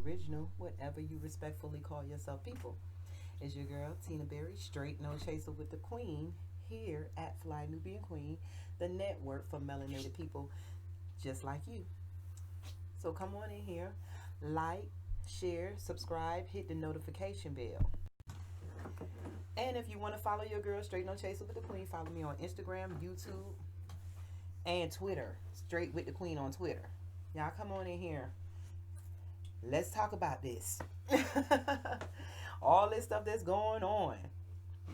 original, whatever you respectfully call yourself, people. It's your girl, Tina Berry, straight no chaser with the queen, here at Fly Nubian Queen, the network for melanated people just like you. So come on in here, like, share, subscribe, hit the notification bell. And if you want to follow your girl, straight no chaser with the queen, follow me on Instagram, YouTube, and Twitter. Straight with the queen on Twitter. Y'all come on in here. Let's talk about this. All this stuff that's going on.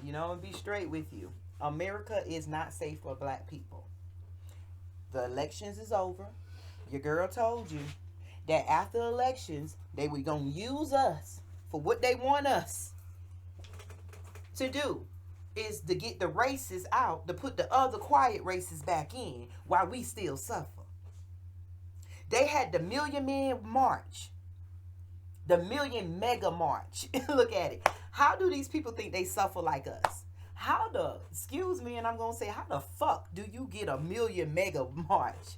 And be straight with you. America is not safe for black people. The elections is over. Your girl told you that after elections, they were going to use us for what they want us to do, is to get the racists out, to put the other quiet races back in while we still suffer. They had the Million Man March, the Million Mega March. Look at it. How do these people think they suffer like us? Excuse me, and I'm going to say, how the fuck do you get a Million Mega March?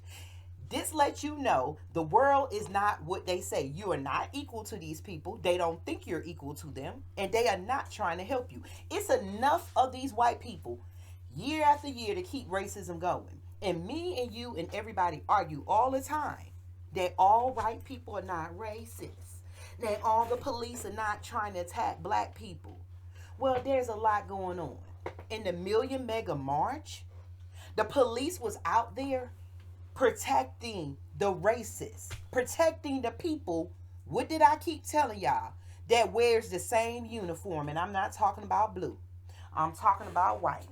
This lets you know the world is not what they say. You are not equal to these people. They don't think you're equal to them, and they are not trying to help you. It's enough of these white people year after year to keep racism going. And me and you and everybody argue all the time that all white people are not racist, that all the police are not trying to attack black people. Well, there's a lot going on. In the Million Mega March, the police was out there protecting the racists, protecting the people. What did I keep telling y'all? That wears the same uniform. And I'm not talking about blue. I'm talking about white.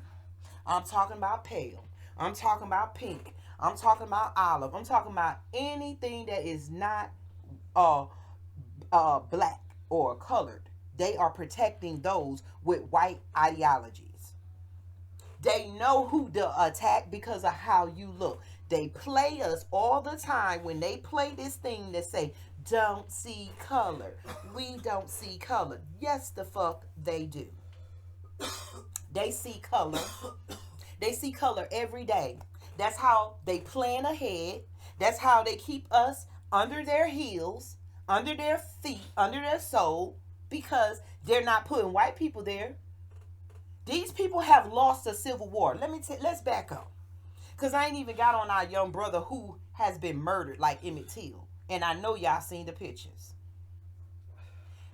I'm talking about pale. I'm talking about pink. I'm talking about olive. I'm talking about anything that is not black or colored. They are protecting those with white ideologies. They know who to attack because of how you look. They play us all the time when they play this thing that say, don't see color. We don't see color. Yes, the fuck they do. They see color. They see color every day. That's how they plan ahead. That's how they keep us under their heels, under their feet, under their soul, because they're not putting white people there. These people have lost a civil war. Let's back up. Because I ain't even got on our young brother who has been murdered like Emmett Till. And I know y'all seen the pictures.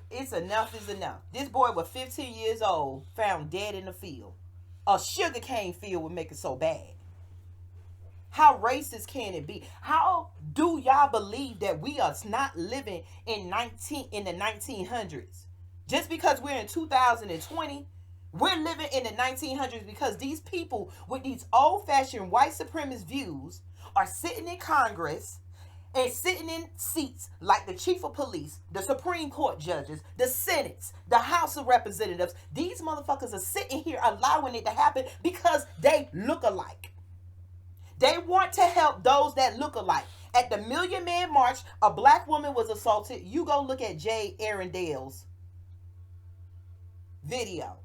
It's enough is enough. This boy was 15 years old, found dead in the field. A sugarcane field would make it so bad. How racist can it be? How do y'all believe that we are not living in the 1900s? Just because we're in 2020, we're living in the 1900s because these people with these old-fashioned white supremacist views are sitting in Congress and sitting in seats like the chief of police, the Supreme Court judges, the Senates, the House of Representatives. These motherfuckers are sitting here allowing it to happen because they look alike. They want to help those that look alike. At the Million Man March, a black woman was assaulted. You go look at Jay Arendale's video.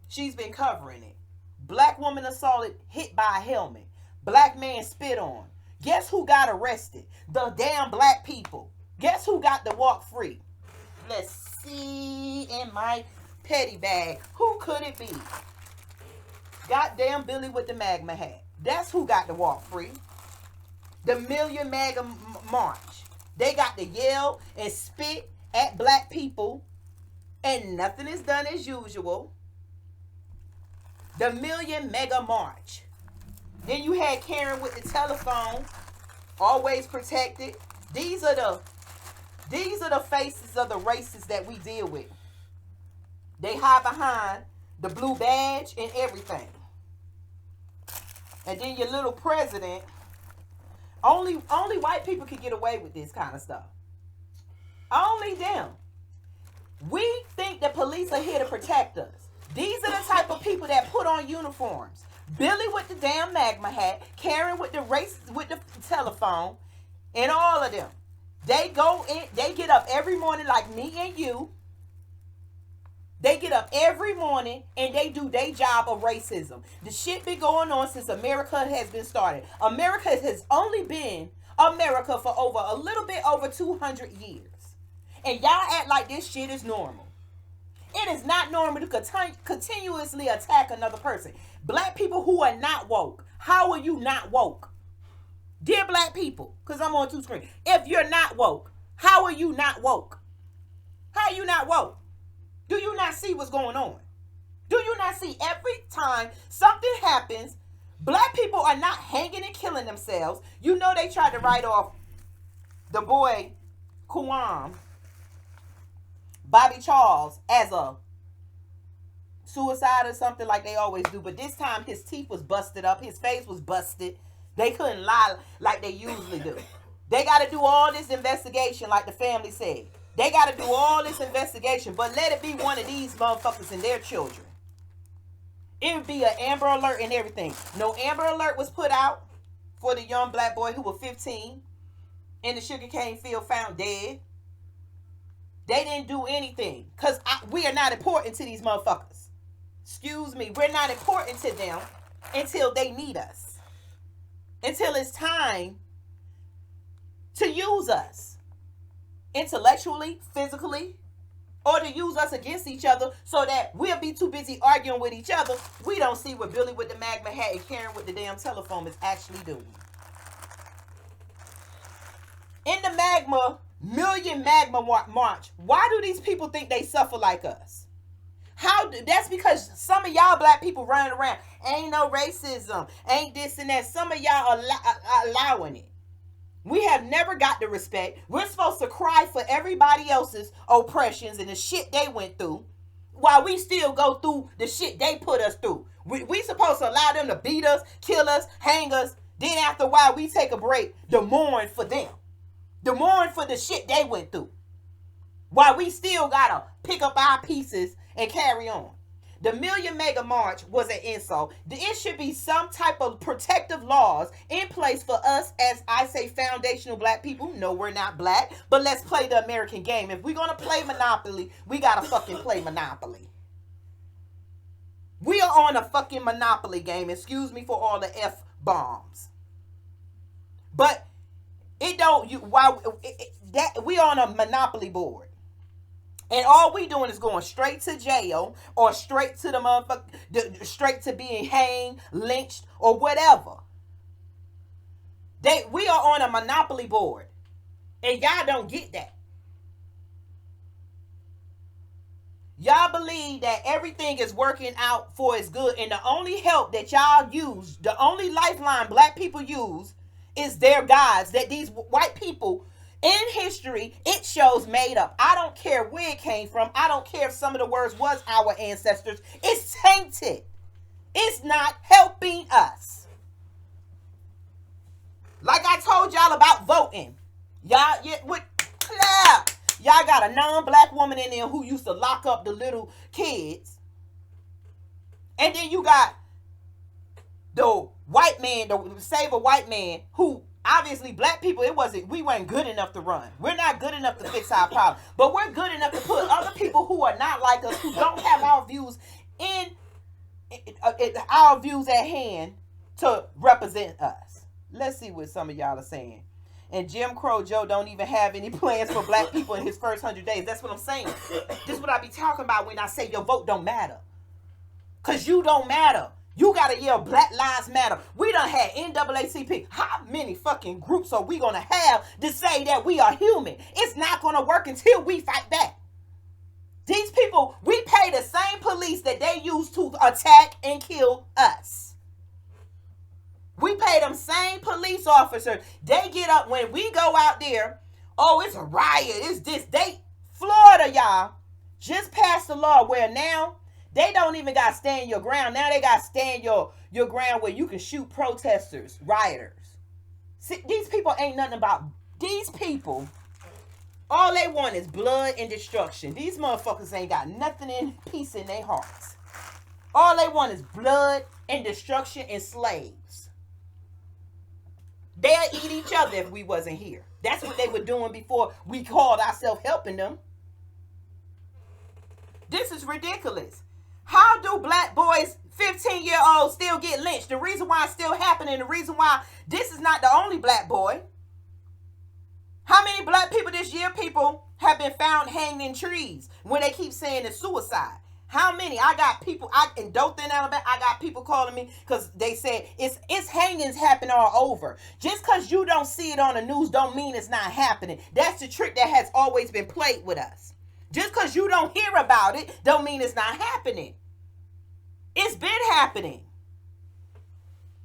She's been covering it. Black woman assaulted, hit by a helmet. Black man spit on. Guess who got arrested? The damn black people. Guess who got to walk free? Let's see in my petty bag. Who could it be? Goddamn Billy with the magma hat. That's who got to walk free. The Million Mega March. They got to yell and spit at black people and nothing is done as usual. The Million Mega March. Then you had Karen with the telephone, always protected. These are the faces of the races that we deal with. They hide behind the blue badge and everything. And then your little president. Only white people can get away with this kind of stuff. Only them. We think the police are here to protect us. These are the type of people that put on uniforms. Billy with the damn magma hat, Karen with the telephone, and all of them. They go in, they get up every morning like me and you. They get up every morning and they do their job of racism. The shit been going on since America has been started. America has only been America for over a little bit over 200 years. And y'all act like this shit is normal. It is not normal to continuously attack another person. Black people who are not woke, how are you not woke? Dear black people, because I'm on two screens. If you're not woke, how are you not woke? How are you not woke? Do you not see what's going on? Do you not see every time something happens, black people are not hanging and killing themselves? You know they tried to write off the boy Quawan, Bobby Charles, as a suicide or something like they always do. But this time his teeth was busted up. His face was busted. They couldn't lie like they usually do. They got to do all this investigation like the family said. They got to do all this investigation. But let it be one of these motherfuckers and their children. It would be an Amber Alert and everything. No Amber Alert was put out for the young black boy who was 15 in the sugarcane field found dead. They didn't do anything because we are not important to these motherfuckers. Excuse me. We're not important to them until they need us. Until it's time to use us. Intellectually, physically, or to use us against each other so that we'll be too busy arguing with each other. We don't see what Billy with the magma hat and Karen with the damn telephone is actually doing. In the million magma march, why do these people think they suffer like us? That's because some of y'all black people running around, ain't no racism, ain't this and that. Some of y'all are allowing it. We have never got the respect. We're supposed to cry for everybody else's oppressions and the shit they went through while we still go through the shit they put us through. We supposed to allow them to beat us, kill us, hang us. Then after a while, we take a break to mourn for them. To mourn for the shit they went through. While we still got to pick up our pieces and carry on. The Million Mega March was an insult. It should be some type of protective laws in place for us as I say foundational black people. No, we're not black, but let's play the American game. If we're going to play Monopoly, we got to fucking play Monopoly. We are on a fucking Monopoly game. Excuse me for all the F-bombs. But it don't, we on a Monopoly board. And all we doing is going straight to jail or straight to the motherfucker, straight to being hanged, lynched, or whatever. We are on a Monopoly board. And y'all don't get that. Y'all believe that everything is working out for its good. And the only help that y'all use, the only lifeline black people use is their gods that these white people in history, it shows made up. I don't care where it came from. I don't care if some of the words was our ancestors. It's tainted. It's not helping us. Like I told y'all about voting. Y'all got a non-black woman in there who used to lock up the little kids. And then you got the white man, the save a white man who obviously black people, we weren't good enough to run. We're not good enough to fix our problem. But we're good enough to put other people who are not like us, who don't have our views our views at hand to represent us. Let's see what some of y'all are saying. And Jim Crow Joe don't even have any plans for black people in his first 100 days. That's what I'm saying. This is what I be talking about when I say your vote don't matter. Because you don't matter. You got to yell Black Lives Matter. We done had NAACP. How many fucking groups are we going to have to say that we are human? It's not going to work until we fight back. These people, we pay the same police that they use to attack and kill us. We pay them same police officers. They get up when we go out there. Oh, it's a riot. It's this. Florida, y'all, just passed a law where now they don't even got to stand your ground. Now they got to stand your ground where you can shoot protesters, rioters. See, these people ain't nothing about. These people, all they want is blood and destruction. These motherfuckers ain't got nothing in peace in their hearts. All they want is blood and destruction and slaves. They'll eat each other if we wasn't here. That's what they were doing before we called ourselves helping them. This is ridiculous. How do black boys, 15-year-olds, still get lynched? The reason why it's still happening, the reason why this is not the only black boy. this year, people have been found hanging in trees when they keep saying it's suicide. How many? I got people in Dothan, Alabama. I got people calling me because they said it's hangings happen all over. Just because you don't see it on the news don't mean it's not happening. That's the trick that has always been played with us. Just because you don't hear about it don't mean it's not happening. It's been happening.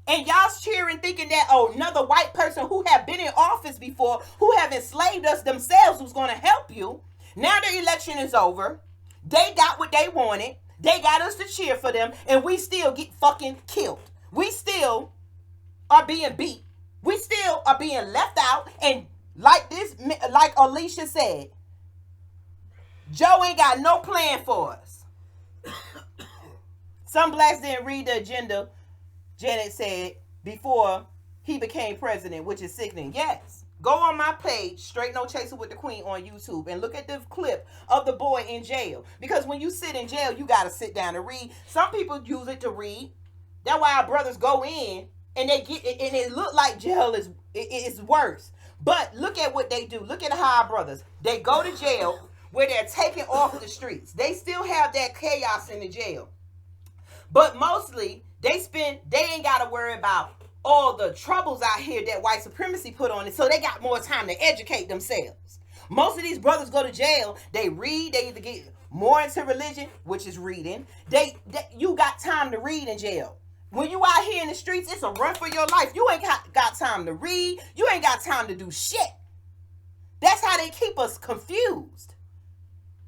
And y'all cheering thinking that, oh, another white person who have been in office before, who have enslaved us themselves was going to help you. Now the election is over. They got what they wanted. They got us to cheer for them. And we still get fucking killed. We still are being beat. We still are being left out. And like Alicia said, Joe ain't got no plan for us. Some blacks didn't read the agenda, Janet said, before he became president, which is sickening. Yes. Go on my page, Straight No Chaser with the Queen on YouTube, and look at the clip of the boy in jail. Because when you sit in jail, you got to sit down and read. Some people use it to read. That's why our brothers go in, and they get it, and it look like jail is worse. But look at what they do. Look at how our brothers, they go to jail where they're taken off the streets. They still have that chaos in the jail. But mostly, they ain't got to worry about all the troubles out here that white supremacy put on it, so they got more time to educate themselves. Most of these brothers go to jail, they read, they either get more into religion, which is reading. You got time to read in jail. When you out here in the streets, it's a run for your life. You ain't got time to read. You ain't got time to do shit. That's how they keep us confused.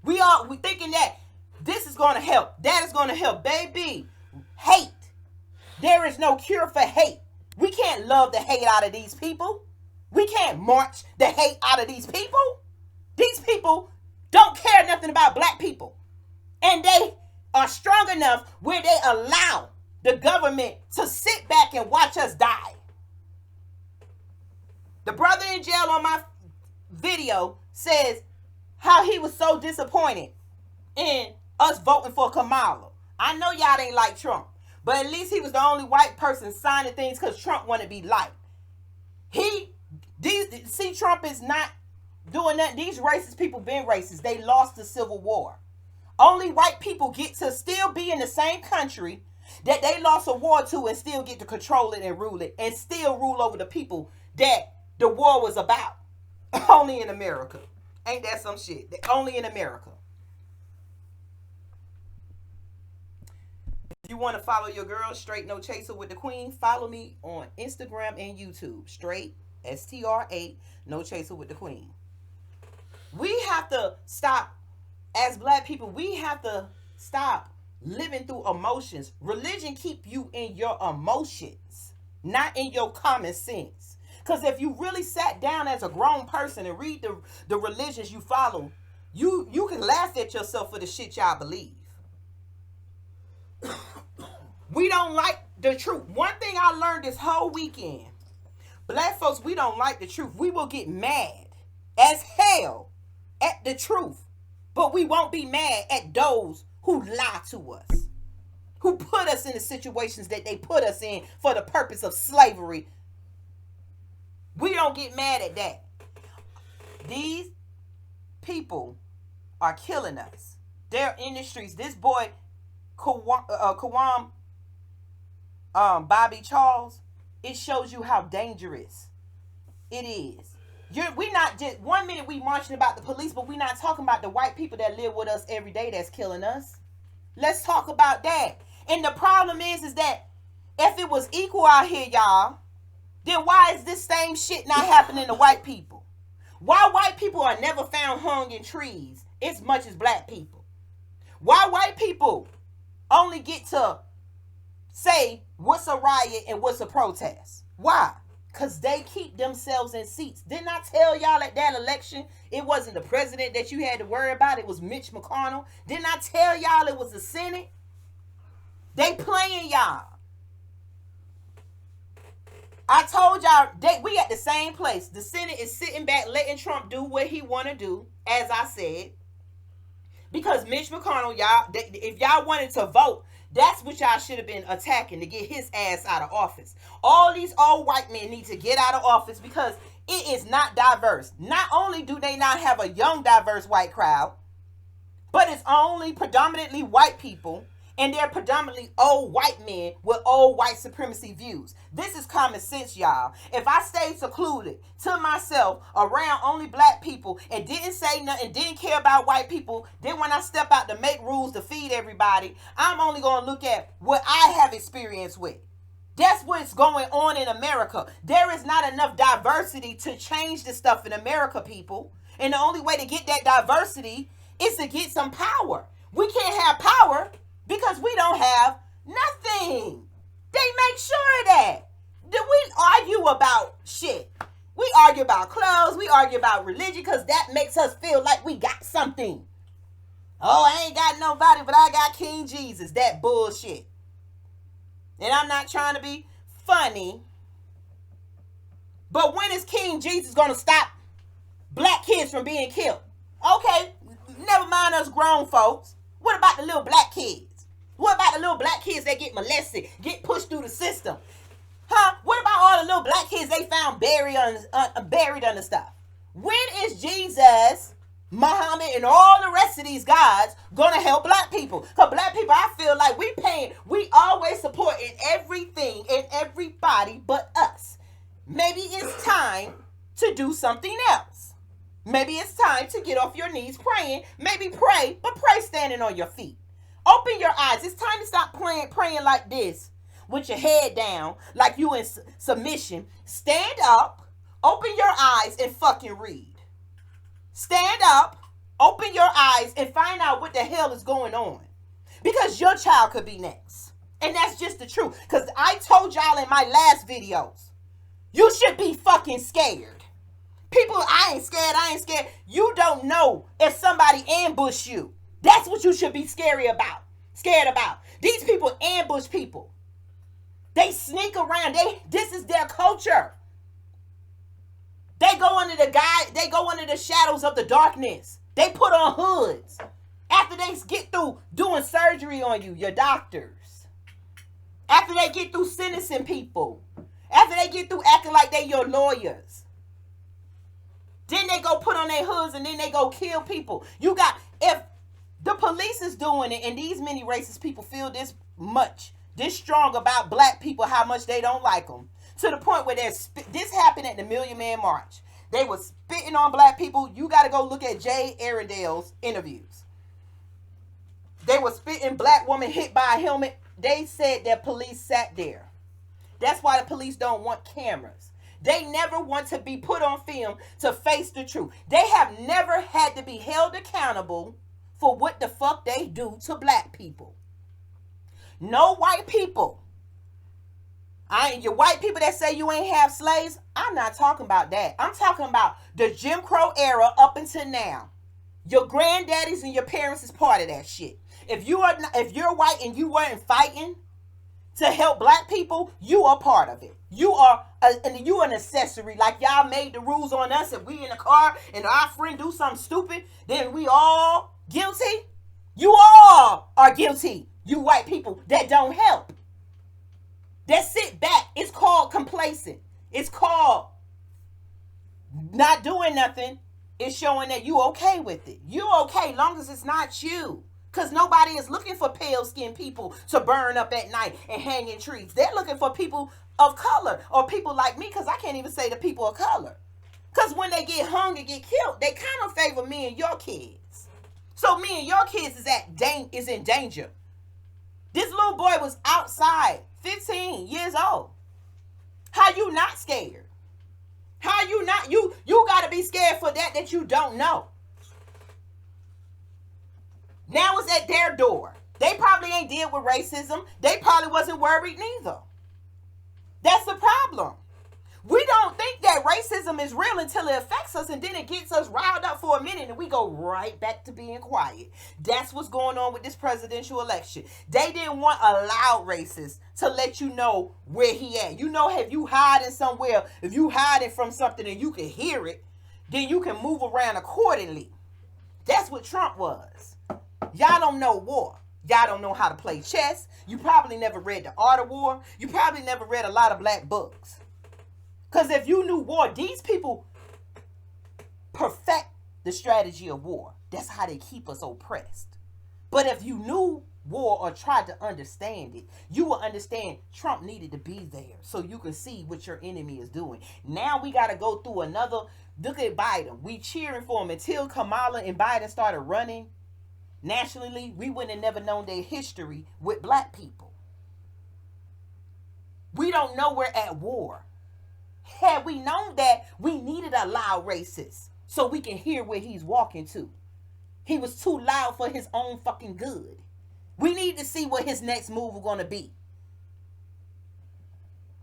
We thinking that this is going to help, that is going to help. Baby, hate. There is no cure for hate. We can't love the hate out of these people. We can't march the hate out of these people. These people don't care nothing about black people. And they are strong enough where they allow the government to sit back and watch us die. The brother in jail on my video says how he was so disappointed in us voting for Kamala. I know y'all ain't like Trump. But at least he was the only white person signing things because Trump wanted to be liked. Trump is not doing that. These racist people been racist. They lost the Civil War. Only white people get to still be in the same country that they lost a war to and still get to control it and rule it and still rule over the people that the war was about. Only in America. Ain't that some shit? Only in America. If you want to follow your girl, Straight No Chaser with the Queen, follow me on Instagram and YouTube. Straight, STR8, No Chaser with the Queen. We have to stop, as black people, we have to stop living through emotions. Religion keep you in your emotions, not in your common sense. Because if you really sat down as a grown person and read the religions you follow, you can laugh at yourself for the shit y'all believe. We don't like the truth. One thing I learned this whole weekend, black folks, we don't like the truth. We will get mad as hell at the truth, but we won't be mad at those who lie to us, who put us in the situations that they put us in for the purpose of slavery. We don't get mad at that. These people are killing us. They're in the streets. This boy, Quawan, Bobby Charles, it shows you how dangerous it is. We not just 1 minute we marching about the police, but we not talking about the white people that live with us every day that's killing us. Let's talk about that. And the problem is that if it was equal out here, y'all, then why is this same shit not happening to white people? Why white people are never found hung in trees as much as black people? Why white people only get to say what's a riot and what's a protest? Why? Because they keep themselves in seats. Didn't I tell y'all at that election it wasn't the president that you had to worry about? It was Mitch McConnell. Didn't I tell y'all it was the Senate? They playing y'all. I told y'all we at the same place. The Senate is sitting back letting Trump do what he want to do, as I said. Because Mitch McConnell, y'all, if y'all wanted to vote, that's what y'all should have been attacking to get his ass out of office. All these old white men need to get out of office because It is not diverse. Not only do they not have a young, diverse white crowd, but it's only predominantly white people, and they're predominantly old white men with old white supremacy views. This is common sense, y'all. If I stayed secluded to myself around only black people and didn't say nothing, didn't care about white people, then when I step out to make rules to feed everybody, I'm only going to look at what I have experience with. That's what's going on in America. There is not enough diversity to change the stuff in America, people. And the only way to get that diversity is to get some power. We can't have power because we don't have nothing. They make sure of that. We argue about shit. We argue about clothes. We argue about religion because that makes us feel like we got something. Oh, I ain't got nobody, but I got King Jesus. That bullshit. And I'm not trying to be funny, but when is King Jesus going to stop black kids from being killed? Okay, never mind us grown folks. What about the little black kids? What about the little black kids that get molested, get pushed through the system? Huh? What about all the little black kids they found buried under stuff? When is Jesus, Muhammad, and all the rest of these gods gonna help black people? Because black people, I feel like we always supporting everything and everybody but us. Maybe it's time to do something else. Maybe it's time to get off your knees praying. Maybe pray, but pray standing on your feet. Open your eyes. It's time to stop praying like this with your head down, like you in submission. Stand up, open your eyes, and fucking read. Stand up, open your eyes, and find out what the hell is going on. Because your child could be next. And that's just the truth. Because I told y'all in my last videos, you should be fucking scared. People, I ain't scared. You don't know if somebody ambushed you. That's what you should be scared about. These people ambush people. They sneak around. This is their culture. They go under the shadows of the darkness. They put on hoods. After they get through doing surgery on you, your doctors. After they get through sentencing people. After they get through acting like they your lawyers. Then they go put on their hoods and then they go kill people. If the police is doing it and these many racist people feel this strong about black people, how much they don't like them. To the point where this happened at the Million Man March. They were spitting on black people. You got to go look at Jay Arendale's interviews. They were spitting, black woman hit by a helmet. They said that police sat there. That's why the police don't want cameras. They never want to be put on film to face the truth. They have never had to be held accountable for what the fuck they do to black people. No white people. Your white people that say you ain't have slaves, I'm not talking about that. I'm talking about the Jim Crow era up until now. Your granddaddies and your parents is part of that shit. If you're white and you weren't fighting to help black people, you are part of it. You are an accessory. Like y'all made the rules on us. If we in a car and our friend do something stupid, then we all guilty. You all are guilty. You white people that don't help. That sit back. It's called complacent. It's called not doing nothing. It's showing that you okay with it. You okay long as it's not you. Because nobody is looking for pale-skinned people to burn up at night and hang in trees. They're looking for people of color or people like me, because I can't even say the people of color. Because when they get hung and get killed, they kind of favor me and your kids. So me and your kids is in danger. This little boy was outside, 15 years old. How you not scared? How you not? You got to be scared for that you don't know. Now it's at their door. They probably ain't deal with racism. They probably wasn't worried neither. That's the problem. We don't think that racism is real until it affects us, and then it gets us riled up for a minute and we go right back to being quiet. That's what's going on with this presidential election. They didn't want a loud racist to let you know where he at. You know, if you hiding somewhere, if you hiding from something and you can hear it, then you can move around accordingly. That's what Trump was. Y'all don't know war. Y'all don't know how to play chess. You probably never read The Art of War. You probably never read a lot of black books. Because if you knew war, these people perfect the strategy of war. That's how they keep us oppressed. But if you knew war or tried to understand it, you will understand Trump needed to be there so you can see what your enemy is doing. Now we got to go through another. Look at Biden. We cheering for him until Kamala and Biden started running nationally. We wouldn't have never known their history with black people. We don't know we're at war. Had we known that, we needed a loud racist so we can hear where he's walking to. He was too loud for his own fucking good. We need to see what his next move is going to be.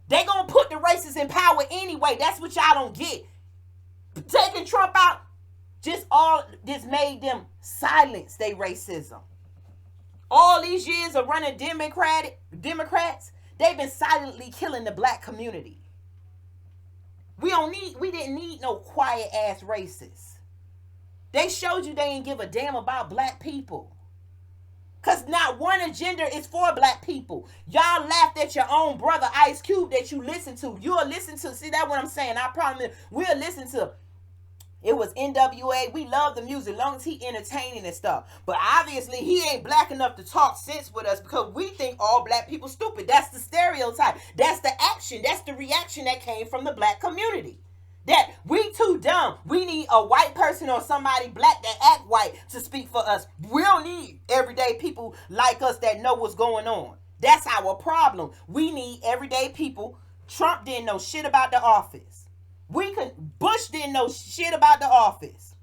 They going to put the racists in power anyway. That's what y'all don't get. Taking Trump out just made them silence their racism. All these years of running Democrats, they've been silently killing the black community. We didn't need no quiet ass racists. They showed you they ain't give a damn about black people. Because not one agenda is for black people. Y'all laughed at your own brother, Ice Cube, that you listen to. You'll listen to. See, that's what I'm saying. I promise we'll listen to. It was NWA. We love the music as long as he entertaining and stuff. But obviously, he ain't black enough to talk sense with us because we think all black people stupid. That's the stereotype. That's the action. That's the reaction that came from the black community. That we too dumb. We need a white person or somebody black that act white to speak for us. We don't need everyday people like us that know what's going on. That's our problem. We need everyday people. Trump didn't know shit about the office. Bush didn't know shit about the office.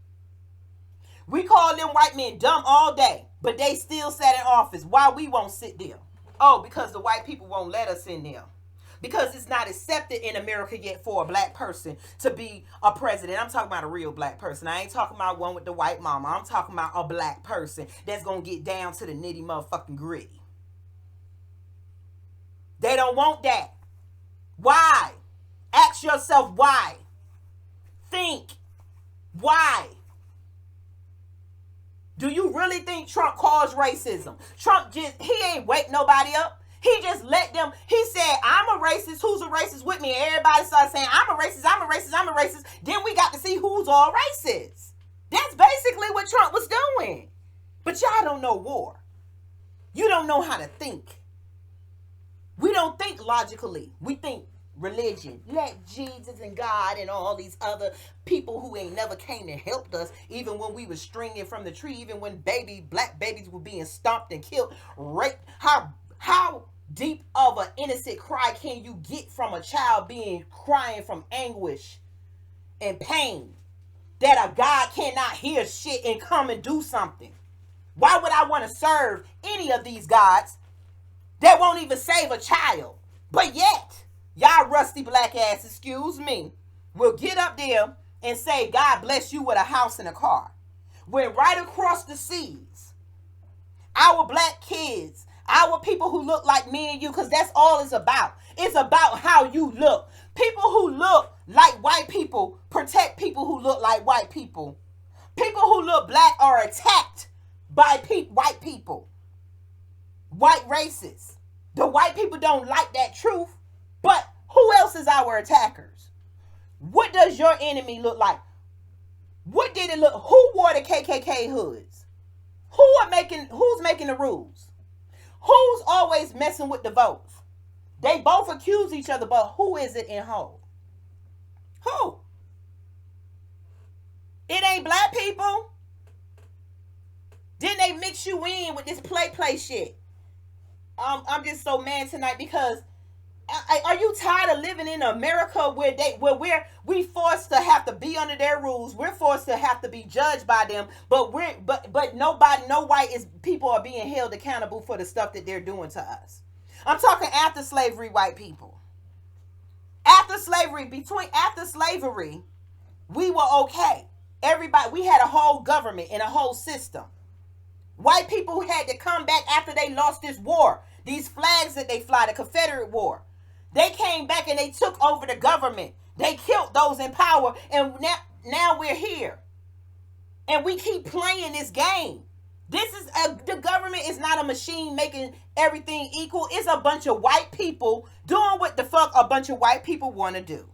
We call them white men dumb all day, but they still sat in office. Why we won't sit there? Oh, because the white people won't let us in there. Because it's not accepted in America yet for a black person to be a president. I'm talking about a real black person. I ain't talking about one with the white mama. I'm talking about a black person that's going to get down to the nitty motherfucking gritty. They don't want that. Why? Ask yourself why. Think. Why? Do you really think Trump caused racism? He ain't wake nobody up. He just let them, he said, I'm a racist. Who's a racist with me? And everybody started saying, I'm a racist, I'm a racist, I'm a racist. Then we got to see who's all racist. That's basically what Trump was doing. But y'all don't know war. You don't know how to think. We don't think logically. We think religion. Let Jesus and God and all these other people who ain't never came and helped us, even when we was stringing from the tree, even when black babies were being stomped and killed, raped. How deep of an innocent cry can you get from a child being crying from anguish and pain that a God cannot hear shit and come and do something? Why would I want to serve any of these gods that won't even save a child? But yet, y'all rusty black ass, excuse me, will get up there and say, God bless you with a house and a car. When right across the seas, our black kids, our people who look like me and you, because that's all it's about. It's about how you look. People who look like white people protect people who look like white people. People who look black are attacked by white people. White racists. The white people don't like that truth, but who else is our attackers? What does your enemy look like? What did it look? Who wore the KKK hoods? Who's making the rules? Who's always messing with the votes? They both accuse each other, but who is it in whole? Who? It ain't black people. Then they mix you in with this play shit. I'm just so mad tonight because are you tired of living in America where we forced to have to be under their rules? We're forced to have to be judged by them, but no white people are being held accountable for the stuff that they're doing to us. I'm talking after slavery white people. After slavery, we were okay. Everybody, we had a whole government and a whole system. White people had to come back after they lost this war. These flags that they fly, the Confederate War. They came back and they took over the government. They killed those in power. And now we're here. And we keep playing this game. The government is not a machine making everything equal. It's a bunch of white people doing what the fuck a bunch of white people want to do.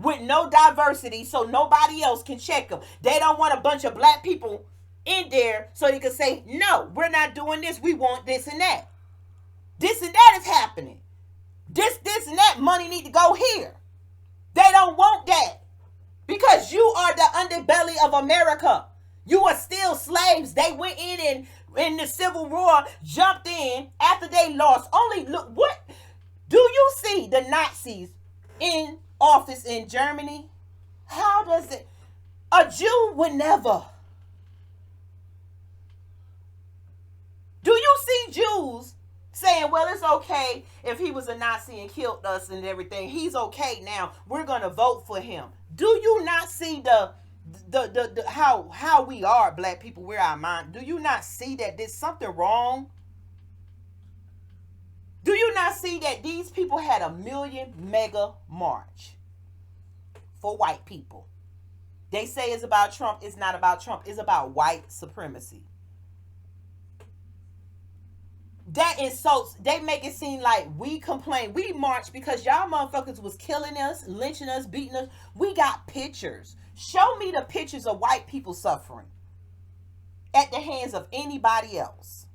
with no diversity so nobody else can check them. They don't want a bunch of black people in there so they can say, no, we're not doing this. We want this and that. This and that is happening. This and that money need to go here. They don't want that because you are the underbelly of America. You are still slaves. They went in and in the Civil War, jumped in after they lost. Only look, what do you see the Nazis in office in Germany? How does it? A Jew would never. Do you see Jews saying, well, it's okay if he was a Nazi and killed us and everything. He's okay now. We're going to vote for him. Do you not see the how we are, black people, we're our mind? Do you not see that there's something wrong? Do you not see that these people had a million mega march for white people? They say it's about Trump. It's not about Trump. It's about white supremacy. That insults, they make it seem like we complain. We march because y'all motherfuckers was killing us, lynching us, beating us. We got pictures. Show me the pictures of white people suffering at the hands of anybody else.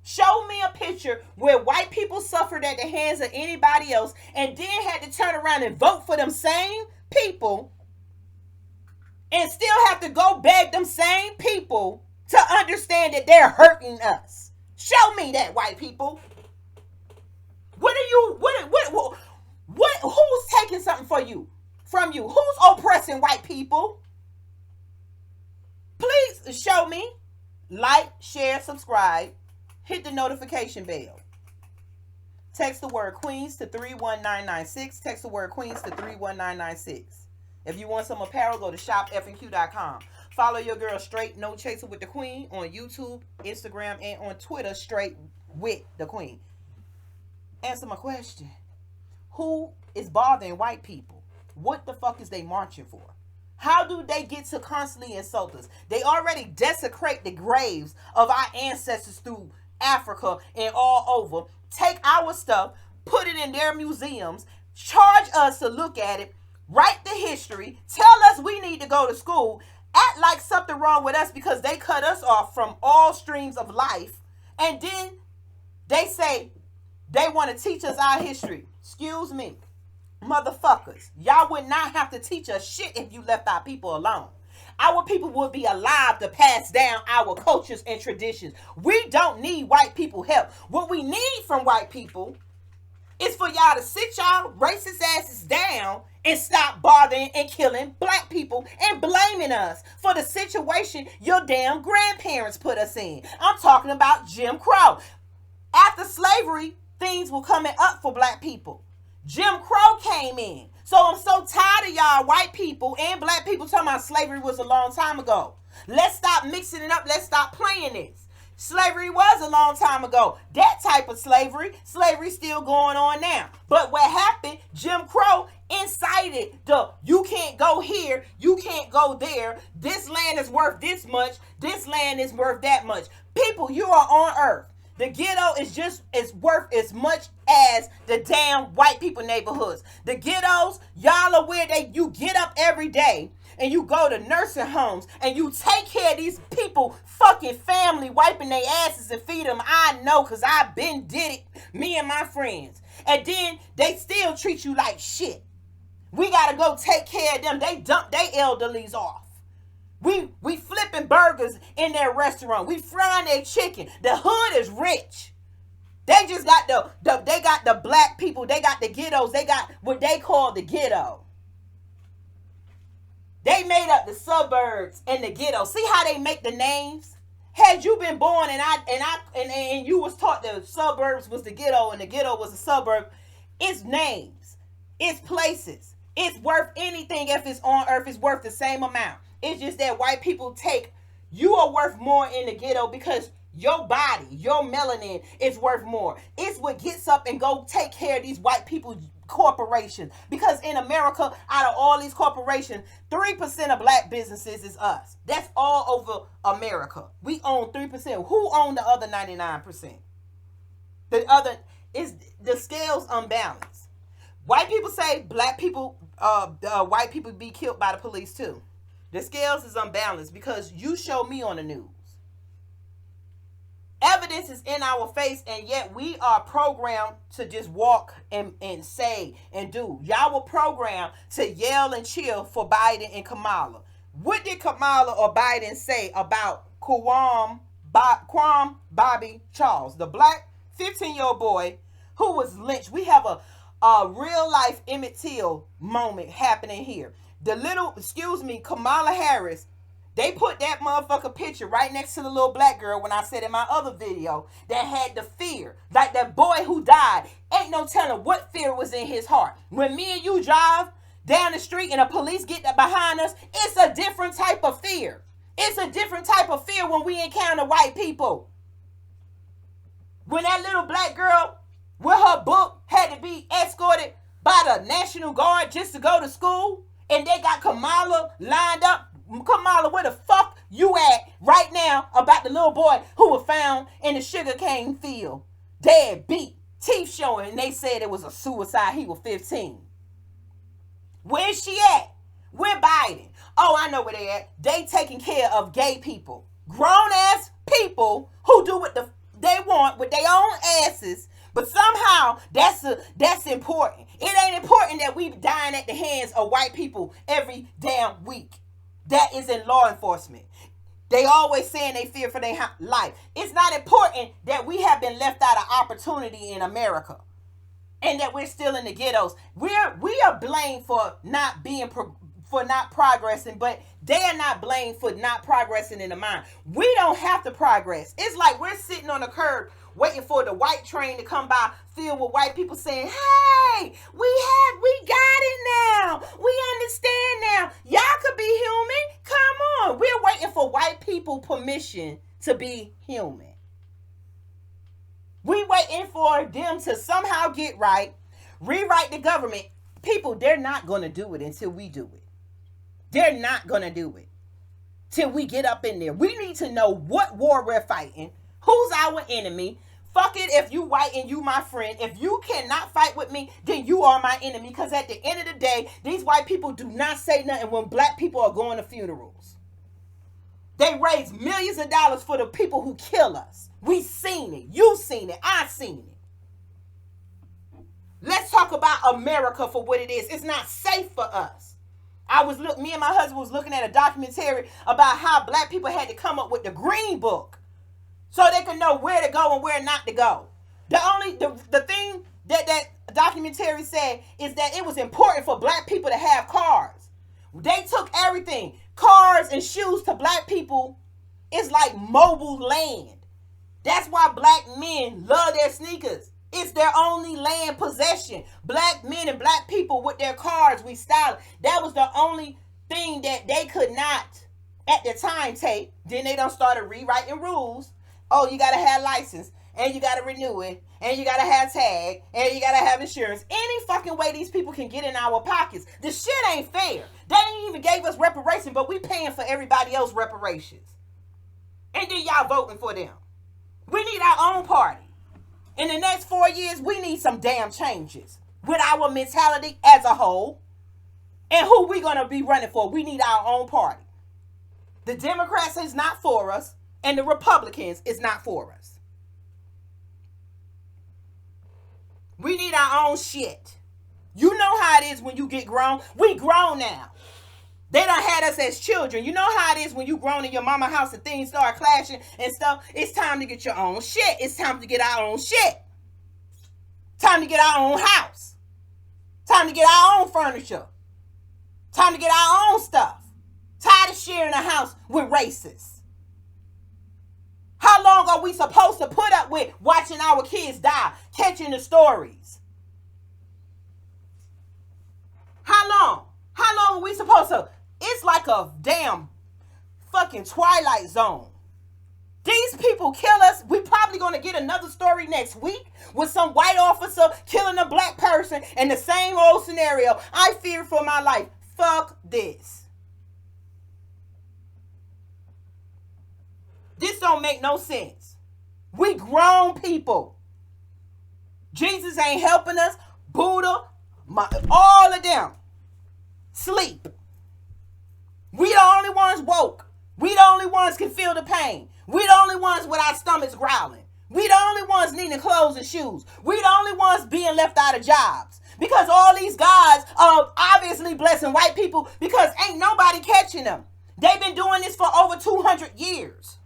Show me a picture where white people suffered at the hands of anybody else and then had to turn around and vote for them same people and still have to go beg them same people to understand that they're hurting us. Show me that, white people. What are you, what, who's taking something from you? Who's oppressing white people? Please show me. Like, share, subscribe. Hit the notification bell. Text the word Queens to 31996. Text the word Queens to 31996. If you want some apparel, go to shopfnq.com. Follow your girl Straight No Chaser with the Queen on YouTube, Instagram, and on Twitter, Straight with the Queen. Answer my question. Who is bothering white people? What the fuck is they marching for? How do they get to constantly insult us? They already desecrate the graves of our ancestors through Africa and all over. Take our stuff, put it in their museums, charge us to look at it, write the history, tell us we need to go to school, act like something wrong with us because they cut us off from all streams of life, and then they say they want to teach us our history. Excuse me, motherfuckers. Y'all would not have to teach us shit if you left our people alone. Our people would be alive to pass down our cultures and traditions. We don't need white people help. What we need from white people is for y'all to sit y'all racist asses down and stop bothering and killing black people and blaming us for the situation your damn grandparents put us in. I'm talking about Jim Crow. After slavery, things were coming up for black people. Jim Crow came in. So I'm so tired of y'all white people and black people talking about slavery was a long time ago. Let's stop mixing it up. Let's stop playing this. Slavery was a long time ago. That type of slavery still going on now. But what happened, Jim Crow incited the you can't go here, you can't go there. This land is worth this much. This land is worth that much. People, you are on earth. The ghetto is worth as much as the damn white people neighborhoods. The ghettos, y'all are where you get up every day and you go to nursing homes and you take care of these people fucking family, wiping their asses and feed them. I know because I've been did it, me and my friends. And then they still treat you like shit. We got to go take care of them. They dump their elderlies off. We flipping burgers in their restaurant. We frying their chicken. The hood is rich. They just got they got the black people. They got the ghettos. They got what they call the ghetto. They made up the suburbs and the ghetto. See how they make the names? Had you been born and you was taught the suburbs was the ghetto and the ghetto was a suburb, it's names. It's places. It's worth anything if it's on earth. It's worth the same amount. It's just that white people you are worth more in the ghetto because your body, your melanin is worth more. It's what gets up and go take care of these white people corporations. Because in America, out of all these corporations, 3% of black businesses is us. That's all over America. We own 3%. Who own the other 99%? The other is the scales unbalanced. White people say black people, white people be killed by the police too. The scales is unbalanced because you show me on the news. Evidence is in our face, and yet we are programmed to just walk and say and do. Y'all were programmed to yell and chill for Biden and Kamala. What did Kamala or Biden say about Quam Bobby Charles, the black 15-year-old boy who was lynched? We have a real life Emmett Till moment happening here. The little, Kamala Harris, they put that motherfucker picture right next to the little black girl when I said in my other video that had the fear. Like that boy who died. Ain't no telling what fear was in his heart. When me and you drive down the street and the police get behind us, it's a different type of fear. It's a different type of fear when we encounter white people. When that little black girl with her book had to be escorted by the National Guard just to go to school, and they got Kamala lined up. Kamala, where the fuck you at right now about the little boy who was found in the sugarcane field, dead, beat, teeth showing, and they said it was a suicide. He was 15. Where's she at? Where Biden? Oh, I know where they at. They taking care of gay people, grown ass people who do what they want with their own asses. But somehow that's important. It ain't important that we dying at the hands of white people every damn week. That is in law enforcement. They always saying they fear for their life. It's not important that we have been left out of opportunity in America, and that we're still in the ghettos. We are blamed for not progressing, but they are not blamed for not progressing in the mind. We don't have to progress. It's like we're sitting on the curb waiting for the white train to come by filled with white people saying, hey, we got it now. We understand now. Y'all could be human. Come on. We're waiting for white people permission to be human. We waiting for them to somehow get right, rewrite the government. People, they're not going to do it until we do it. They're not going to do it till we get up in there. We need to know what war we're fighting. Who's our enemy? Fuck it if you white and you my friend. If you cannot fight with me, then you are my enemy. Because at the end of the day, these white people do not say nothing when black people are going to funerals. They raise millions of dollars for the people who kill us. We seen it. You seen it. I seen it. Let's talk about America for what it is. It's not safe for us. Me and my husband was looking at a documentary about how black people had to come up with the green book so they could know where to go and where not to go. The thing that documentary said is that it was important for black people to have cars. They took everything. Cars and shoes to black people is like mobile land. That's why black men love their sneakers. It's their only land possession. Black men and black people with their cars, we style it. That was the only thing that they could not at the time take. Then they done started rewriting rules. Oh, you got to have license, and you got to renew it, and you got to have tag, and you got to have insurance. Any fucking way these people can get in our pockets. This shit ain't fair. They ain't even gave us reparation, but we paying for everybody else reparations. And then y'all voting for them. We need our own party. In the next 4 years, we need some damn changes with our mentality as a whole. And who we going to be running for. We need our own party. The Democrats is not for us, and the Republicans is not for us. We need our own shit. You know how it is when you get grown. We grown now. They done had us as children. You know how it is when you grown in your mama house and things start clashing and stuff. It's time to get your own shit. It's time to get our own shit. Time to get our own house. Time to get our own furniture. Time to get our own stuff. Tired of sharing a house with racists. How long are we supposed to put up with watching our kids die, catching the stories? How long? How long are we supposed to? It's like a damn fucking Twilight Zone. These people kill us. We're probably going to get another story next week with some white officer killing a black person in the same old scenario. I fear for my life. Fuck this. This don't make no sense. We grown people. Jesus ain't helping us. Buddha, All of them sleep. We the only ones woke. We the only ones can feel the pain. We the only ones with our stomachs growling. We the only ones needing clothes and shoes. We the only ones being left out of jobs. Because all these guys are obviously blessing white people because ain't nobody catching them. They've been doing this for over 200 years.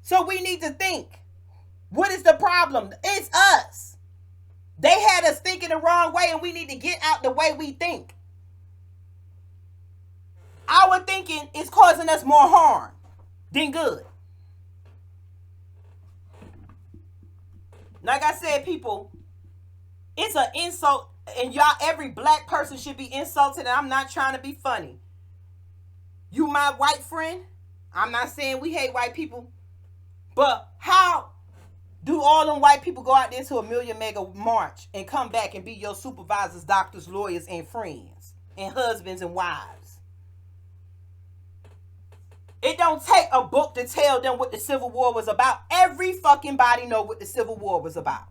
So we need to think. What is the problem? It's us. They had us thinking the wrong way and we need to get out the way we think. Our thinking is causing us more harm than good. Like I said, people, it's an insult, and y'all, every black person should be insulted, and I'm not trying to be funny. You my white friend? I'm not saying we hate white people, but how do all them white people go out there to a million mega march and come back and be your supervisors, doctors, lawyers, and friends, and husbands and wives? It don't take a book to tell them what the Civil War was about. Every fucking body know what the Civil War was about.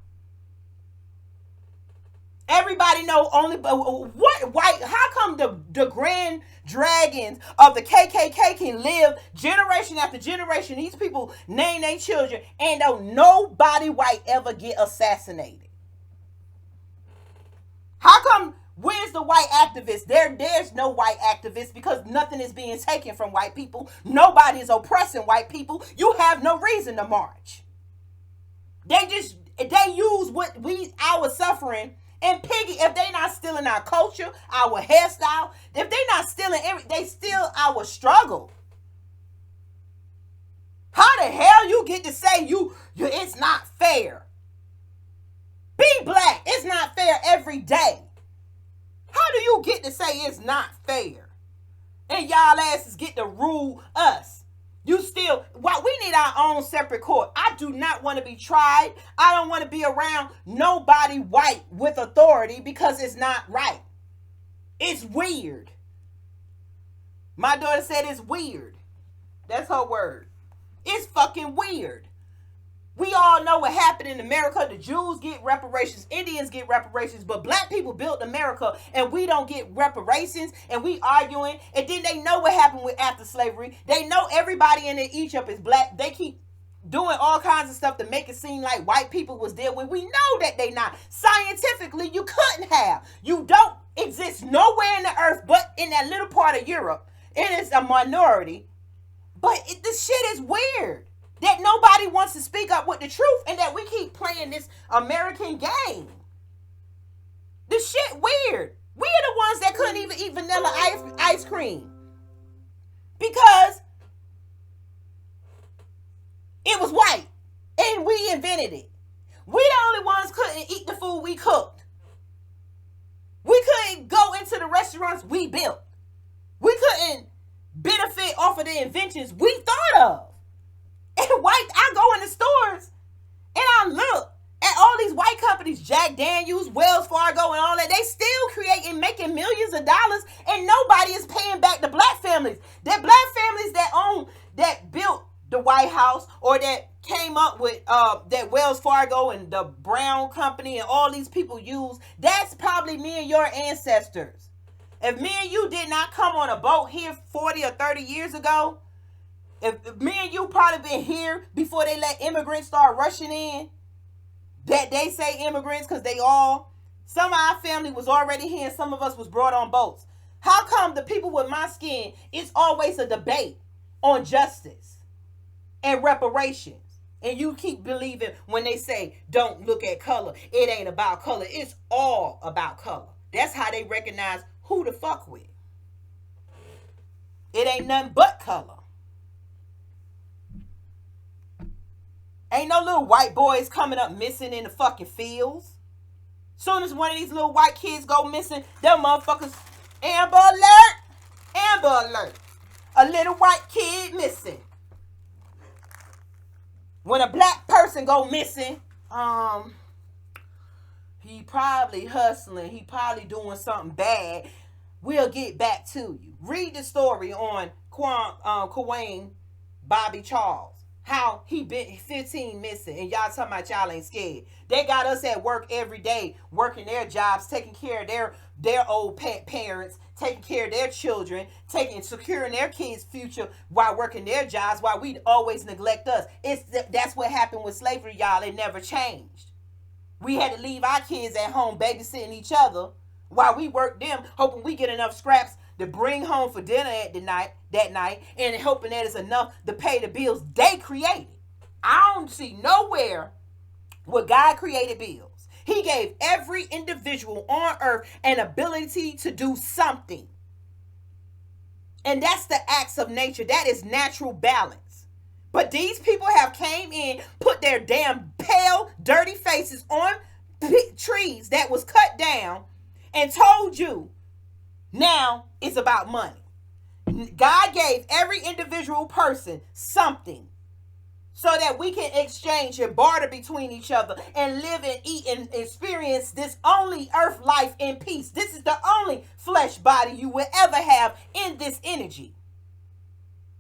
Everybody know only what white. How come the grand dragons of the KKK can live generation after generation? These people name their children and don't nobody white ever get assassinated. How come? Where's the white activists? There's no white activists because nothing is being taken from white people. Nobody is oppressing white people. You have no reason to march. They use what our suffering and piggy. If they not stealing our culture, our hairstyle, if they not stealing they steal our struggle. How the hell you get to say you it's not fair? Be black. It's not fair every day. How do you get to say it's not fair? And y'all asses get to rule us. You still, we need our own separate court. I do not want to be tried. I don't want to be around nobody white with authority because it's not right. It's weird. My daughter said it's weird. That's her word. It's fucking weird. We all know what happened in America. The Jews get reparations. Indians get reparations. But black people built America and we don't get reparations. And we arguing. And then they know what happened with after slavery. They know everybody in Egypt is black. They keep doing all kinds of stuff to make it seem like white people was there when we know that they not. Scientifically, you couldn't have. You don't exist nowhere in the earth but in that little part of Europe. It is a minority. But this shit is weird. That nobody wants to speak up with the truth and that we keep playing this American game. This shit weird. We are the ones that couldn't even eat vanilla ice cream. Because it was white. And we invented it. We the only ones couldn't eat the food we cooked. We couldn't go into the restaurants we built. We couldn't benefit off of the inventions we thought of. And I go in the stores and I look at all these white companies, Jack Daniels, Wells Fargo, and all that. They still creating, making millions of dollars, and nobody is paying back the black families. The black families that built the White House or that came up with that Wells Fargo and the Brown Company and all these people use. That's probably me and your ancestors. If me and you did not come on a boat here 40 or 30 years ago, if me and you probably been here before they let immigrants start rushing in, that they say immigrants because some of our family was already here and some of us was brought on boats. How come the people with my skin, it's always a debate on justice and reparations? And you keep believing when they say, don't look at color. It ain't about color. It's all about color. That's how they recognize who to fuck with. It ain't nothing but color. Ain't no little white boys coming up missing in the fucking fields. Soon as one of these little white kids go missing, them motherfuckers, Amber Alert! Amber Alert! A little white kid missing. When a black person go missing, he probably hustling. He probably doing something bad. We'll get back to you. Read the story on Quawan, Bobby Charles. how he been 15 missing and y'all talking about y'all ain't scared. They got us at work every day, working their jobs, taking care of their old parents, taking care of their children, securing their kids' future while working their jobs, while we always neglect us. That's what happened with slavery, y'all. It never changed. We had to leave our kids at home babysitting each other while we worked them, hoping we get enough scraps to bring home for dinner that night, and hoping that it's enough to pay the bills they created. I don't see nowhere where God created bills. He gave every individual on earth an ability to do something. And that's the acts of nature. That is natural balance. But these people have came in, put their damn pale, dirty faces on trees that was cut down, and told you now it's about money. God gave every individual person something so that we can exchange and barter between each other and live and eat and experience this only earth life in peace. This is the only flesh body you will ever have in this energy.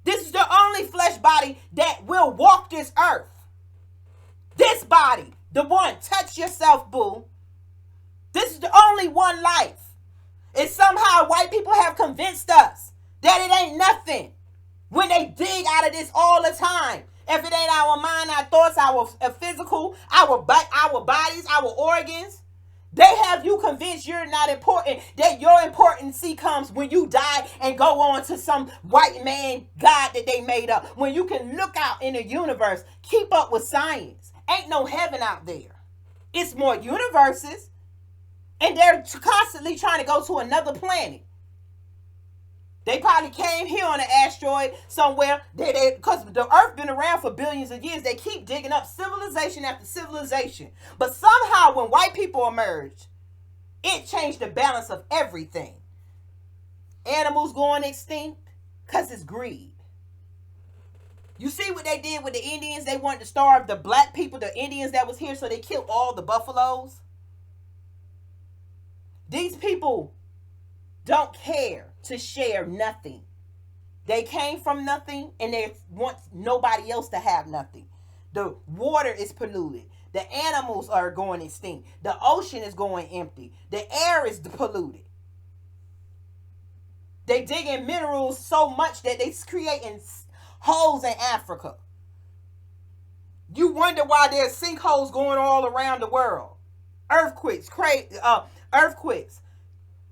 This is the only flesh body that will walk this earth. This body, the one, touch yourself, boo. This is the only one life. And somehow white people have convinced us that it ain't nothing when they dig out of this all the time. If it ain't our mind, our thoughts, our physical, our bodies, our organs, they have you convinced you're not important, that your importance comes when you die and go on to some white man God that they made up. When you can look out in the universe, keep up with science. Ain't no heaven out there. It's more universes. And they're constantly trying to go to another planet. They probably came here on an asteroid somewhere. Because the earth been around for billions of years. They keep digging up civilization after civilization. But somehow when white people emerged, it changed the balance of everything. Animals going extinct because it's greed. You see what they did with the Indians? They wanted to starve the black people, the Indians that was here, so they killed all the buffaloes. These people don't care to share nothing. They came from nothing and they want nobody else to have nothing. The water is polluted. The animals are going extinct. The ocean is going empty. The air is polluted. They dig in minerals so much that they're creating holes in Africa. You wonder why there's sinkholes going all around the world. Earthquakes,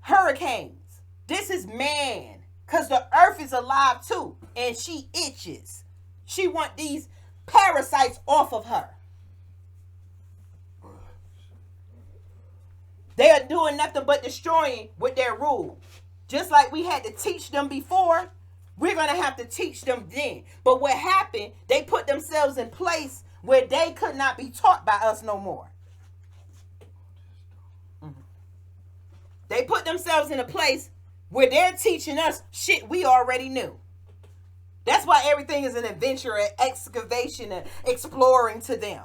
hurricanes. This is man, because the earth is alive too, and she itches. She want these parasites off of her. They are doing nothing but destroying with their rule. Just like we had to teach them before, we're going to have to teach them then. But what happened, they put themselves in place where they could not be taught by us no more. They put themselves in a place where they're teaching us shit we already knew. That's why everything is an adventure and excavation and exploring to them.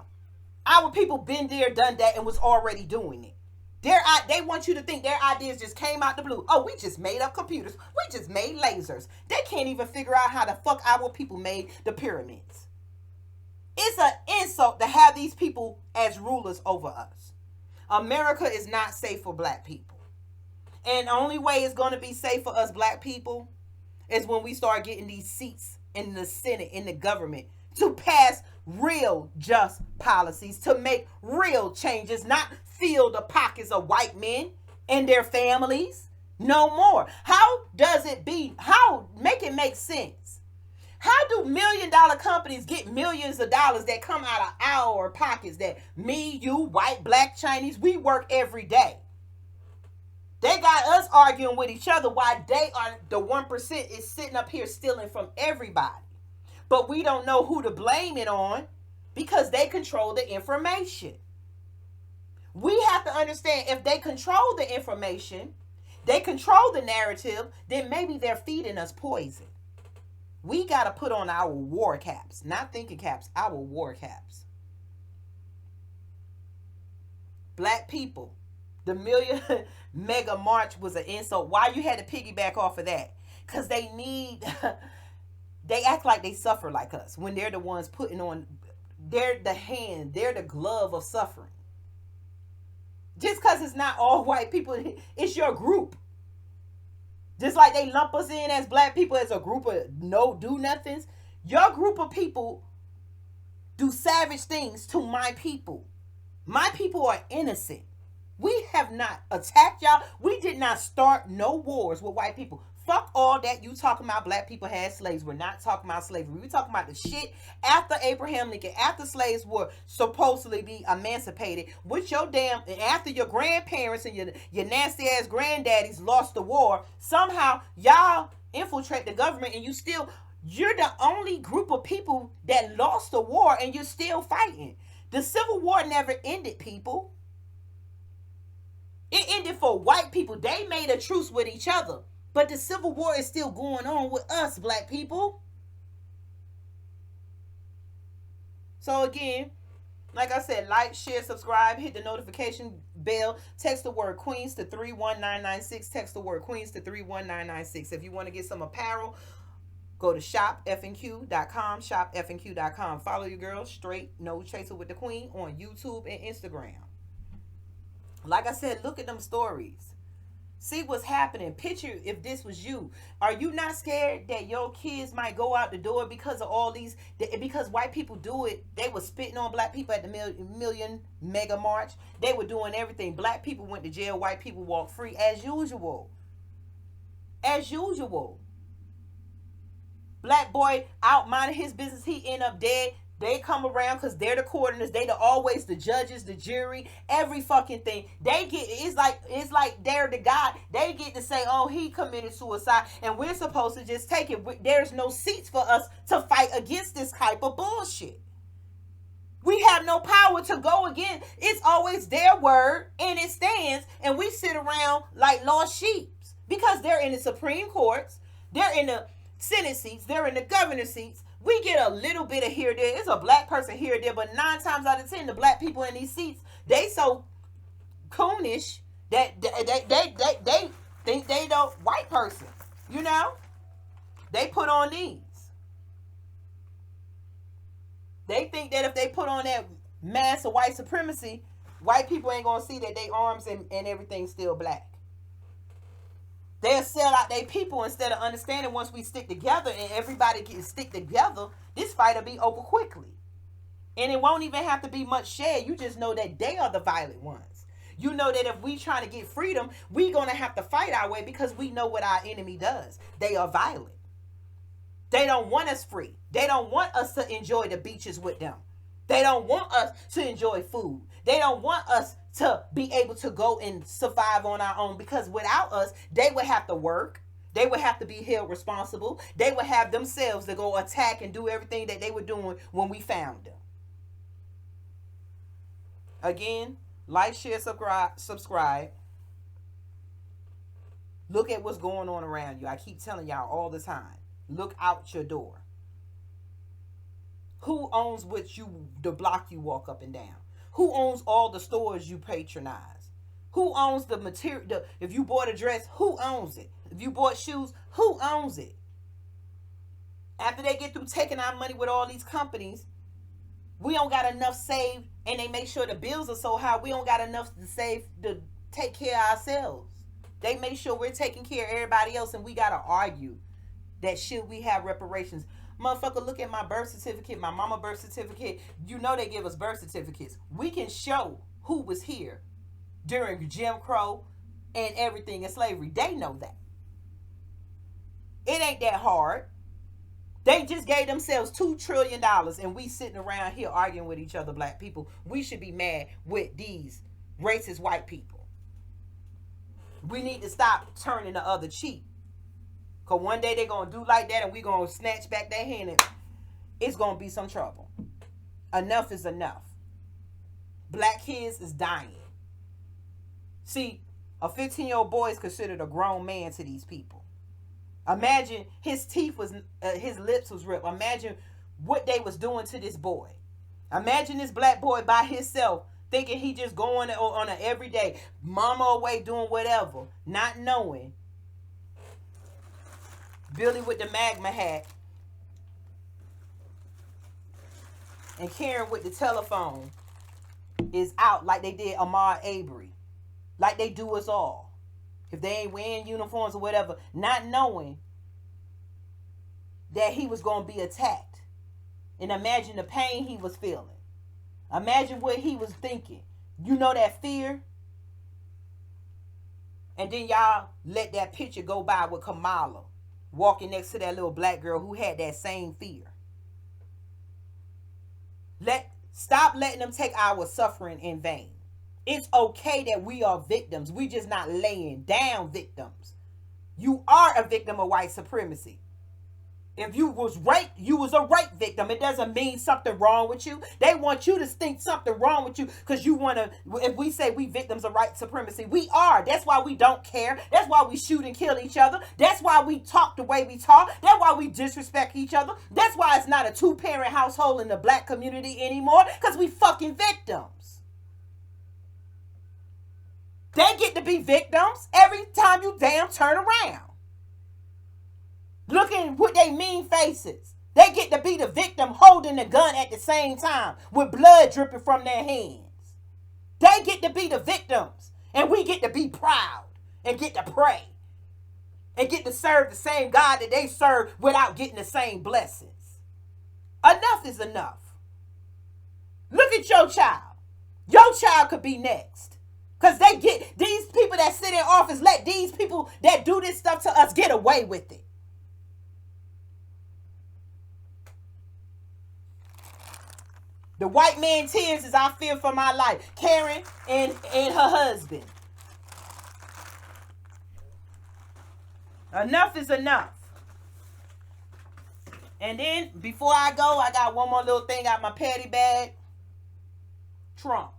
Our people been there, done that, and was already doing it. They want you to think their ideas just came out the blue. Oh, we just made up computers. We just made lasers. They can't even figure out how the fuck our people made the pyramids. It's an insult to have these people as rulers over us. America is not safe for black people. And the only way it's going to be safe for us black people is when we start getting these seats in the Senate, in the government, to pass real just policies, to make real changes, not fill the pockets of white men and their families no more. Make it make sense. How do $1 million companies get millions of dollars that come out of our pockets, that me, you, white, black, Chinese, we work every day? They got us arguing with each other while they are the 1% is sitting up here stealing from everybody. But we don't know who to blame it on because they control the information. We have to understand, if they control the information, they control the narrative, then maybe they're feeding us poison. We got to put on our war caps, not thinking caps, our war caps. Black people, the million mega march was an insult. Why you had to piggyback off of that? Because they need They act like they suffer like us when they're the ones putting on, they're the hand, they're the glove of suffering. Just because it's not all white people, it's your group. Just like they lump us in as black people as a group of no do nothings, your group of people do savage things to my people. My people are innocent. We have not attacked y'all. We did not start no wars with white people. Fuck all that you talking about black people had slaves. We're not talking about slavery. We're talking about the shit after Abraham Lincoln, after slaves were supposedly be emancipated, with your damn, and after your grandparents and your nasty ass granddaddies lost the war, somehow y'all infiltrate the government and you're the only group of people that lost the war and you're still fighting. The Civil War never ended, people. It ended for white people. They made a truce with each other. But the Civil War is still going on with us, black people. So again, like I said, like, share, subscribe, hit the notification bell. Text the word Queens to 31996. Text the word Queens to 31996. If you want to get some apparel, go to shopfnq.com, shopfnq.com. Follow your girl, Straight No Chaser with the Queen, on YouTube and Instagram. Like I said, look at them stories. See what's happening. Picture if this was you. Are you not scared that your kids might go out the door because of all these, because white people do it? They were spitting on black people at the million mega march. They were doing everything. Black people went to jail. White people walked free as usual. As usual. Black boy out minding his business. He end up dead. They come around because they're the coordinators. They always the judges, the jury, every fucking thing. They get, it's like they're the guy. They get to say, oh, he committed suicide, and we're supposed to just take it. There's no seats for us to fight against this type of bullshit. We have no power to go again. It's always their word and it stands, and we sit around like lost sheep because they're in the Supreme Courts, they're in the Senate seats, they're in the governor seats. We get a little bit of here, there. It's a black person here, there, but 9 times out of 10, the black people in these seats, they so coonish that they think they the white person. You know, they put on these. They think that if they put on that mask of white supremacy, white people ain't gonna see that they arms and everything's still black. They'll sell out their people instead of understanding once we stick together and everybody can stick together, this fight will be over quickly. And it won't even have to be much shared. You just know that they are the violent ones. You know that if we trying to get freedom, we're going to have to fight our way because we know what our enemy does. They are violent. They don't want us free. They don't want us to enjoy the beaches with them. They don't want us to enjoy food. They don't want us to be able to go and survive on our own, because without us, they would have to work. They would have to be held responsible. They would have themselves to go attack and do everything that they were doing when we found them. Again, like, share, subscribe. Look at what's going on around you. I keep telling y'all all the time. Look out your door. Who owns the block you walk up and down? Who owns all the stores you patronize? Who owns the material? If you bought a dress, who owns it? If you bought shoes, who owns it? After they get through taking our money with all these companies, we don't got enough saved, and they make sure the bills are so high, we don't got enough to save to take care of ourselves. They make sure we're taking care of everybody else, and we got to argue that should we have reparations. Motherfucker, look at my birth certificate, my mama birth certificate. You know they give us birth certificates. We can show who was here during Jim Crow and everything in slavery. They know that. It ain't that hard. They just gave themselves $2 trillion and we sitting around here arguing with each other, black people. We should be mad with these racist white people. We need to stop turning the other cheek. Because one day they're going to do like that and we're going to snatch back their hand and it's going to be some trouble. Enough is enough. Black kids is dying. See, a 15-year-old boy is considered a grown man to these people. Imagine his lips was ripped. Imagine what they was doing to this boy. Imagine this black boy by himself thinking he just going on an everyday, mama away doing whatever, not knowing Billy with the magma hat and Karen with the telephone is out like they did Ahmaud Arbery, like they do us all. If they ain't wearing uniforms or whatever, not knowing that he was going to be attacked. And imagine the pain he was feeling. Imagine what he was thinking. You know that fear? And then y'all let that picture go by with Kamala walking next to that little black girl who had that same fear. Stop letting them take our suffering in vain. It's okay that we are victims. We just not laying down victims. You are a victim of white supremacy. If you was raped, you was a rape victim. It doesn't mean something wrong with you. They want you to think something wrong with you because you want to, if we say we victims of white supremacy, we are. That's why we don't care. That's why we shoot and kill each other. That's why we talk the way we talk. That's why we disrespect each other. That's why it's not a two-parent household in the black community anymore, because we fucking victims. They get to be victims every time you damn turn around. Looking with their mean faces. They get to be the victim holding the gun at the same time with blood dripping from their hands. They get to be the victims. And we get to be proud and get to pray and get to serve the same God that they serve without getting the same blessings. Enough is enough. Look at your child. Your child could be next. Because they get, these people that sit in office, let these people that do this stuff to us get away with it. The white man tears as I fear for my life. Karen and her husband. Enough is enough. And then, before I go, I got one more little thing out my paddy bag. Trump.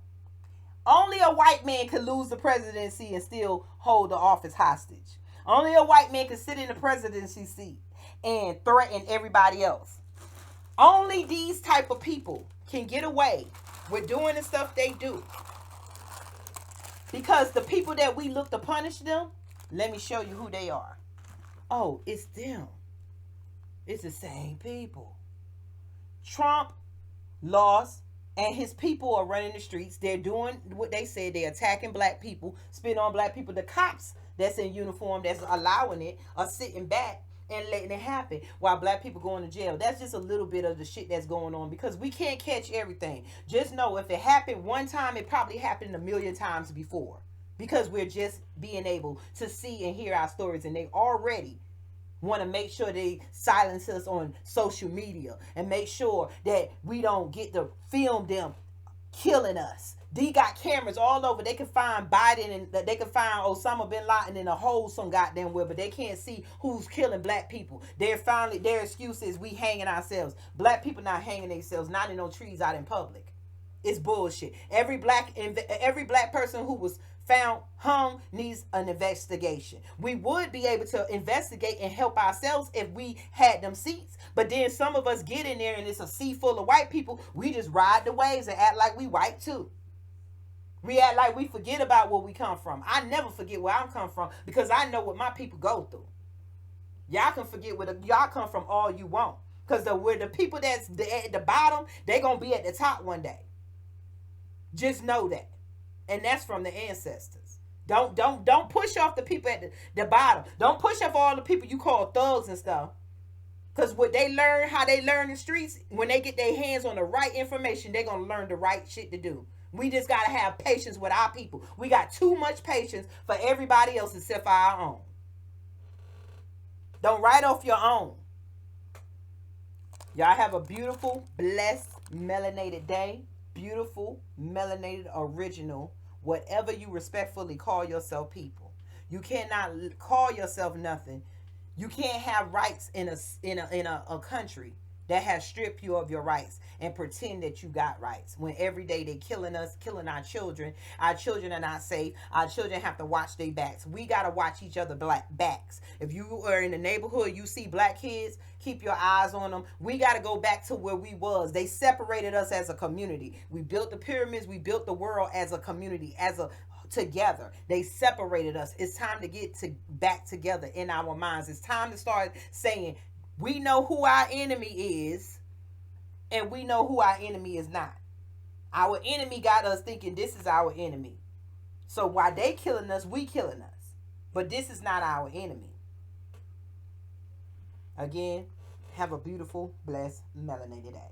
Only a white man could lose the presidency and still hold the office hostage. Only a white man could sit in the presidency seat and threaten everybody else. Only these type of people can get away with doing the stuff they do. Because the people that we look to punish them, let me show you who they are. Oh, it's them. It's the same people. Trump lost, and his people are running the streets. They're doing what they said. They're attacking black people, spitting on black people. The cops that's in uniform, that's allowing it, are sitting back and letting it happen while black people going to jail. That's just a little bit of the shit that's going on, because we can't catch everything. Just know if it happened one time, it probably happened a million times before, because we're just being able to see and hear our stories, and they already want to make sure they silence us on social media and make sure that we don't get to film them killing us. They got cameras all over. They can find Biden and they can find Osama bin Laden in a hole some goddamn where, but they can't see who's killing black people. Their excuse is we hanging ourselves. Black people not hanging themselves, not in no trees out in public. It's bullshit. Every black person who was found hung needs an investigation. We would be able to investigate and help ourselves if we had them seats. But then some of us get in there and it's a sea full of white people. We just ride the waves and act like we white too. We act like we forget about where we come from. I never forget where I'm come from because I know what my people go through. Y'all can forget where y'all come from all you want. Because where the people that's at the bottom, they're going to be at the top one day. Just know that. And that's from the ancestors. Don't push off the people at the bottom. Don't push off all the people you call thugs and stuff. Because what they learn, how they learn in the streets, when they get their hands on the right information, they're going to learn the right shit to do. We just got to have patience with our people. We got too much patience for everybody else except for our own. Don't write off your own. Y'all have a beautiful, blessed, melanated day. Beautiful, melanated, original, whatever you respectfully call yourself, people. You cannot call yourself nothing. You can't have rights in a country that has stripped you of your rights and pretend that you got rights when every day they killing us, killing our children. Our children are not safe. Our children have to watch their backs. We got to watch each other backs. If you are in the neighborhood, you see black kids, keep your eyes on them. We got to go back to where we was. They separated us as a community. We built the pyramids. We built the world as a community, together. They separated us. It's time to get back together in our minds. It's time to start saying, we know who our enemy is. And we know who our enemy is not. Our enemy got us thinking this is our enemy. So while they killing us, we killing us. But this is not our enemy. Again, have a beautiful, blessed, melanated day.